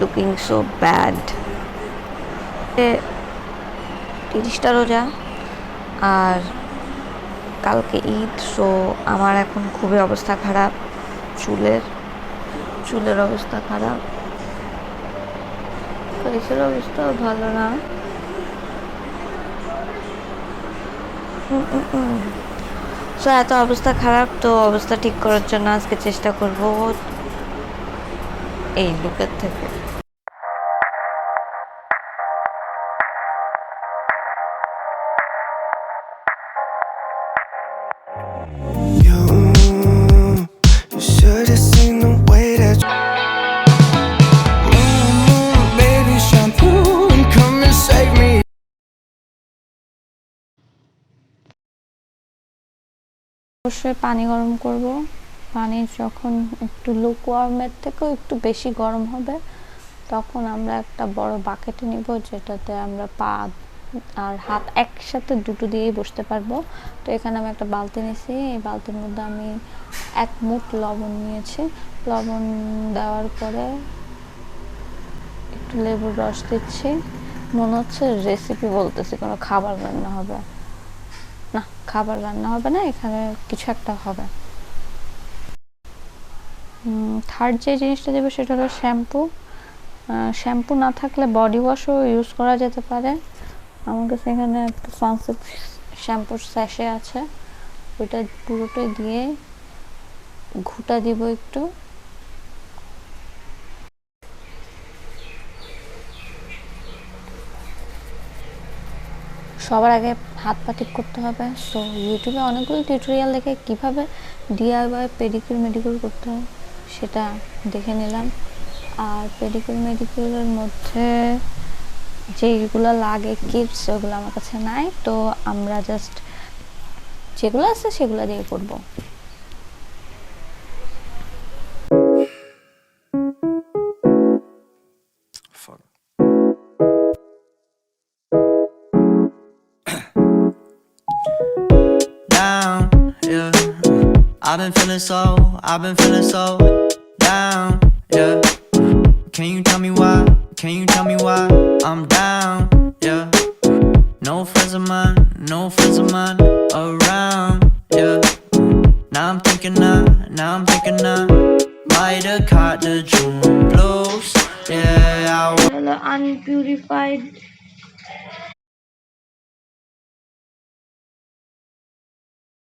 Looking so bad. 30টা রোজা আর কালকে Eid, so আমার এখন খুবই অবস্থা খারাপ, চুলের অবস্থা খারাপ, ফেসের অবস্থাও ভালো না। সো এত অবস্থা খারাপ, তো অবস্থা ঠিক করার জন্য আজকে চেষ্টা করব এই লুকের থেকে। অবশ্যই পানি গরম করব। পানি যখন একটু লুকওয়ার্মের থেকেও একটু বেশি গরম হবে, তখন আমরা একটা বড় বাকেটে নিব, যেটাতে আমরা পা আর হাত একসাথে দুটো দিয়েই বসতে পারবো। তো এখানে আমি একটা বালতি নিয়েছি, এই বালতির মধ্যে আমি 1 মুঠ লবণ নিয়েছি। লবণ দেওয়ার পরে একটু লেবুর রস দিচ্ছি। মনে হচ্ছে রেসিপি বলতেছি, কোনো খাবার রান্না হবে না, খাবার রান্না হবে না, এখানে কিছু একটা হবে। থার্ড যে জিনিসটা দেবো সেটা হলো শ্যাম্পু। শ্যাম্পু না থাকলে বডি ওয়াশও ইউজ করা যেতে পারে। আমার কাছে এখানে একটা কনসেপ্ট শ্যাম্পুর স্যাশে আছে, ওইটা পুরোটাই দিয়ে ঘুটা দিব একটু। সবার আগে হাত পা ঠিক করতে হবে। সো ইউটিউবে অনেকগুলো টিউটোরিয়াল দেখে কীভাবে ডিআইওয়াই পেডিকিউর মেডিকিউর করতে হয় সেটা দেখে নিলাম। আর পেডিকিউর মেডিকিউরের মধ্যে যেগুলো লাগে কিটস, ওগুলো আমার কাছে নাই, তো আমরা জাস্ট যেগুলো আছে সেগুলো দিয়ে করব। I've been feeling so down, yeah. Can you tell me why? Can you tell me why I'm down, yeah. No friends of mine around, yeah. Now I'm thinking I might have caught the June blues, yeah. Unpurified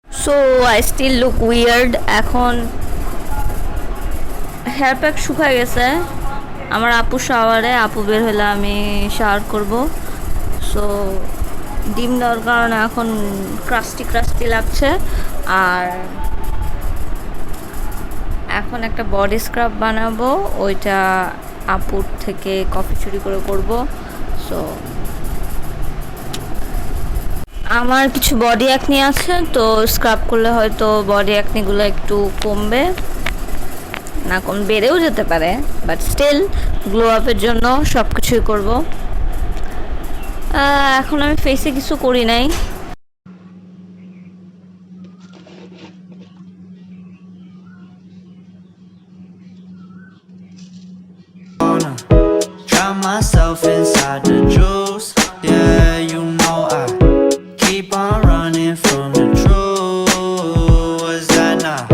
so I still look weird. এখন hair pack শুকায় গেছে, আমার আপু শাওয়ারে, আপু বের হলে আমি shower করব। সো ডিম দেওয়ার কারণে এখন ক্রাস্টি লাগছে। আর এখন একটা বডি স্ক্রাব বানাবো, ওইটা আপুর থেকে কফি চুরি করে করব। সো আমার কিছু বডি অ্যাকনি আছে, তো স্ক্রাব করলে হয়তো বডি অ্যাকনিগুলো একটু কমবে, না কম বেড়েও যেতে পারে, বাট স্টিল গ্লো আপের জন্য সব কিছুই করবো। এখন আমি ফেসে কিছু করি নাই। Drown myself inside the juice, yeah, you know I keep on running from the truth, was that not?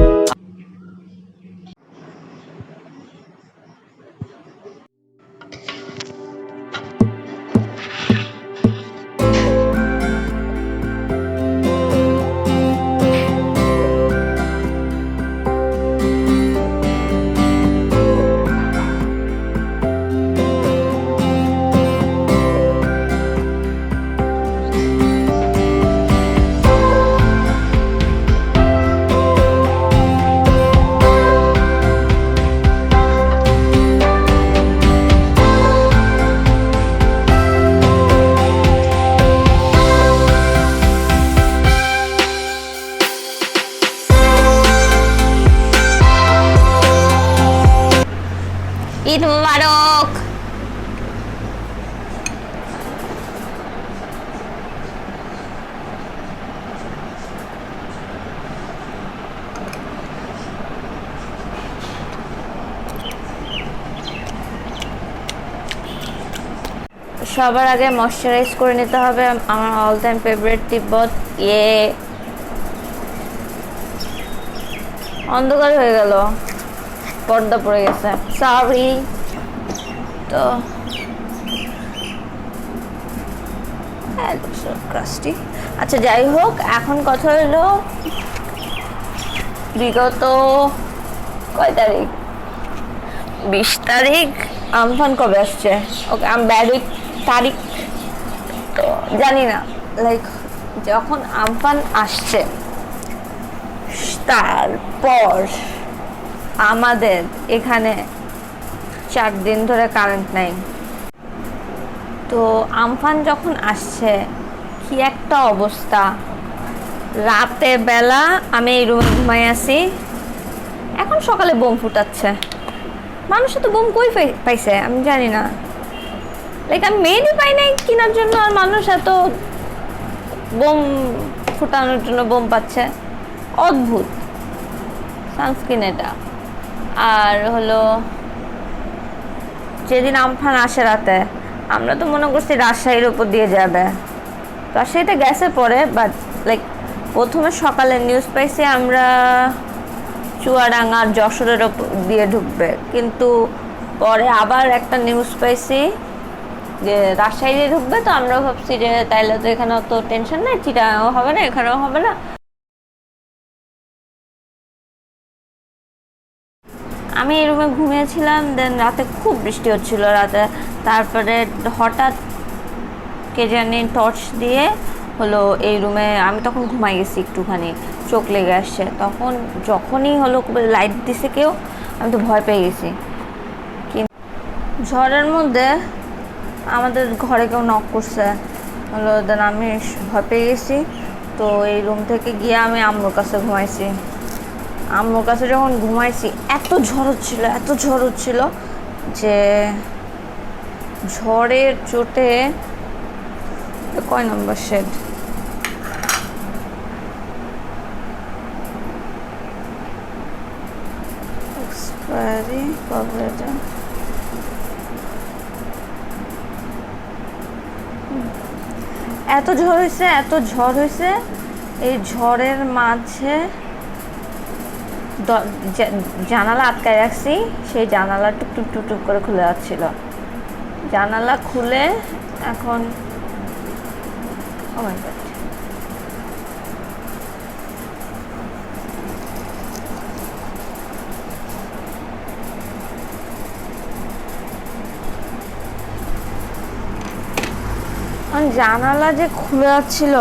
সবার আগে ময়শ্চারাইজ করে নিতে হবে। আমার অল টাইম ফেভারিট তিব্বত। অন্ধকার হয়ে গেল, পর্দা পড়ে গেছে, সরি। তো ক্রাস্টি। আচ্ছা যাই হোক, এখন কথা হলো বিগত কয় তারিখ, 20 তারিখ আমফান কবে আসছে? ওকে আম ব্যাড উইথ তারিখ, তো জানি না। লাইক যখন আমফান আসছে তারপর আমাদের এখানে 4 দিন ধরে কারেন্ট নাই। তো আমফান যখন আসছে কি একটা অবস্থা। রাতে বেলা আমি এই রুমে ঘুমাই আছি, এখন সকালে বোম ফুটাচ্ছে। মানুষ তো বোম কই পাইছে আমি জানি না। লাইক আমি মেয়েরই পাই নাই কেনার জন্য, আর মানুষ এত বোম ফুটানোর জন্য বোম পাচ্ছে। অদ্ভুত সানস্ক্রিন এটা। আর হলো যেদিন আমফান আসে রাতে, আমরা তো মনে করছি রাজশাহীর উপর দিয়ে যাবে, রাজশাহীতে গেছে পরে, বাট লাইক প্রথমে সকালে নিউজ পাইছি আমরা চুয়াডাঙ্গা আর যশোরের উপর দিয়ে ঢুকবে, কিন্তু পরে আবার একটা নিউজ পাইছি যে রাজশাহী দিয়ে ঢুকবে। তো আমরা ভাবছি যে তাইলে তো এখানে অত টেনশন নাই, চিটাগাঁও হবে না, এখানেও হবে না। আমি এই রুমে ঘুমিয়েছিলাম, দেন রাতে খুব বৃষ্টি হচ্ছিল রাতে। তারপরে হঠাৎ কে জানি টর্চ দিয়ে হলো এই রুমে, আমি তখন ঘুমাই গেছি একটুখানি, চোখ লেগে আসছে। তখন যখনই হলো লাইট দিছে কেউ, আমি তো ভয় পেয়ে গেছি। কিন্তু ঝড়ের মধ্যে আমাদের ঘরে কেউ নক করছে হলো, দেন আমি ভয় পেয়ে গেছি। তো এই রুম থেকে গিয়ে আমি আম্মুর কাছে ঘুমাইছি। আম্মুর কাছে যখন ঘুমাইছি এত ঝড় হচ্ছিল, এত ঝড় হচ্ছিল যে ঝড়ের চোটে কয় নম্বর শেড, এক্সপায়ারি কবে এটা, এত ঝড় হয়েছে, এত ঝড় হয়েছে। এই ঝড়ের মাঝে জানালা আটকায় রাখছি, সেই জানালা টুকটুক টুকটুক করে খুলে যাচ্ছিল। জানালা খুলে এখন ও মাই গড, জানালা যে খুলে যাচ্ছিল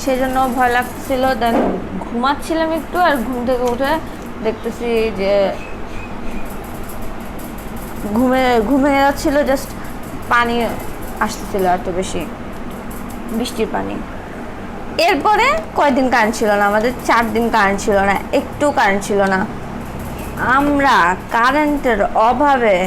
সেজন্য ভয় লাগছিল। দেন ঘুমাচ্ছিলাম একটু, আর ঘুম থেকে উঠে দেখতেছি যে ঘুমে যাচ্ছিল, জাস্ট পানি আসতেছিল এত বেশি, বৃষ্টির পানি। এরপরে কয়দিন কারেন্ট ছিল না, আমাদের 4 দিন কারেন্ট ছিল না, একটু কারেন্ট ছিল না। আমরা কারেন্টের অভাবে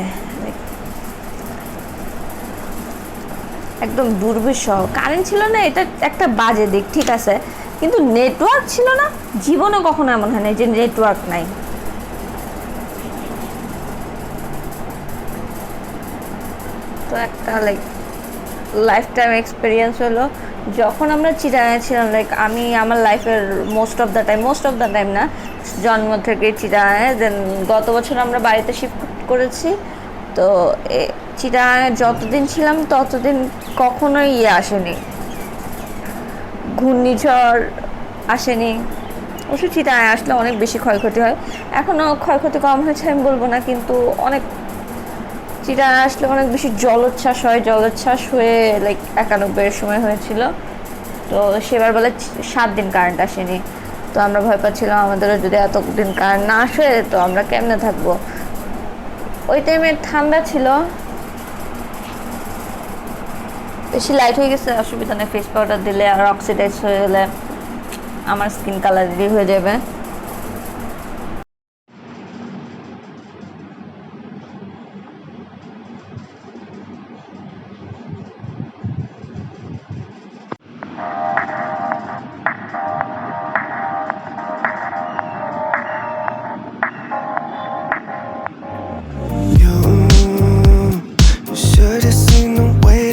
একদম দুর্বিষহ। কারেন্ট ছিল না, এটা একটা বাজে দিক, ঠিক আছে, কিন্তু নেটওয়ার্ক ছিল না। জীবনে কখনো এমন হয় না যে নেটওয়ার্ক নাই। তো একটা লাইফ টাইম এক্সপিরিয়েন্স হলো যখন আমরা চিটাগাঁয়ে ছিলাম। লাইক আমি আমার লাইফের মোস্ট অফ দ্য টাইম না, জন্ম থেকে চিটাগাঁয়ে। দেন গত বছর আমরা বাড়িতে শিফট করেছি। তো চিটাগাঁয়ে যতদিন ছিলাম ততদিন কখনোই আসেনি, ঘূর্ণিঝড় আসেনি। অবশ্য চিটাগাঁয়ে আসলে অনেক বেশি ক্ষয়ক্ষতি হয়, এখনও ক্ষয়ক্ষতি কম হয়েছে আমি বলবো না, কিন্তু অনেক চিটাগাঁয়ে আসলে অনেক বেশি জলোচ্ছ্বাস হয়। জলোচ্ছ্বাস হয়ে লাইক 91-এর সময় হয়েছিল। তো সেবার বলে 7 দিন কারেন্ট আসেনি। তো আমরা ভয় পাচ্ছিলাম আমাদেরও যদি এতদিন কারেন্ট না আসে তো আমরা কেমনে থাকবো। ওই টাইমে ঠান্ডা ছিল, বেশি লাইট হয়ে গেছে অসুবিধা নেই, ফেস পাউডার দিলে আর অক্সিডাইজ হয়ে গেলে আমার স্কিন কালারেরই হয়ে যাবে। You should have seen the way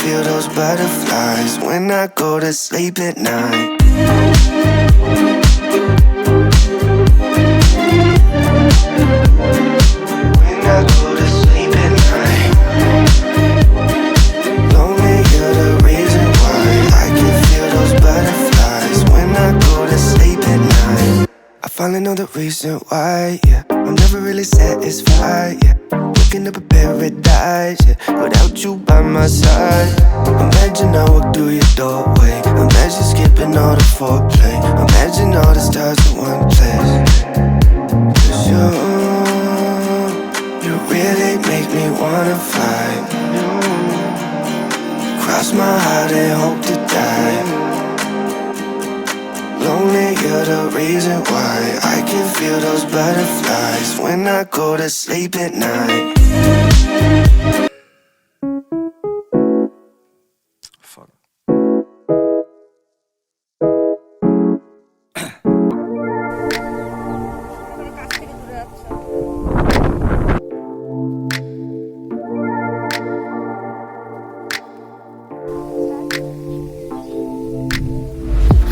feel those butterflies when I go to sleep at night. When I go to sleep at night. Lonely, you're the reason why I can feel those butterflies when I go to sleep at night. I finally know the reason why, yeah. I'm never really satisfied, yeah. Waking up a paradise, yeah, without you by my side. Imagine I walk through your doorway. Imagine skipping all the foreplay. Imagine all the stars in one place. 'Cause you really make me wanna fly. Cross my heart and hope to die. Lonely, you're the reason why I can feel those butterflies when I go to sleep at night. Fuck.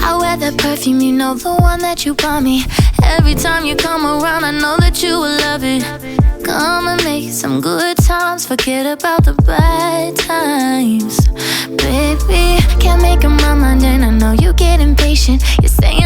I wear that perfume, you know, the one that you bought me. Every time you come around, I know that you will love it. Come and make some good times, forget about the bad times. Baby, can't make up my mind and I know you get impatient. You're saying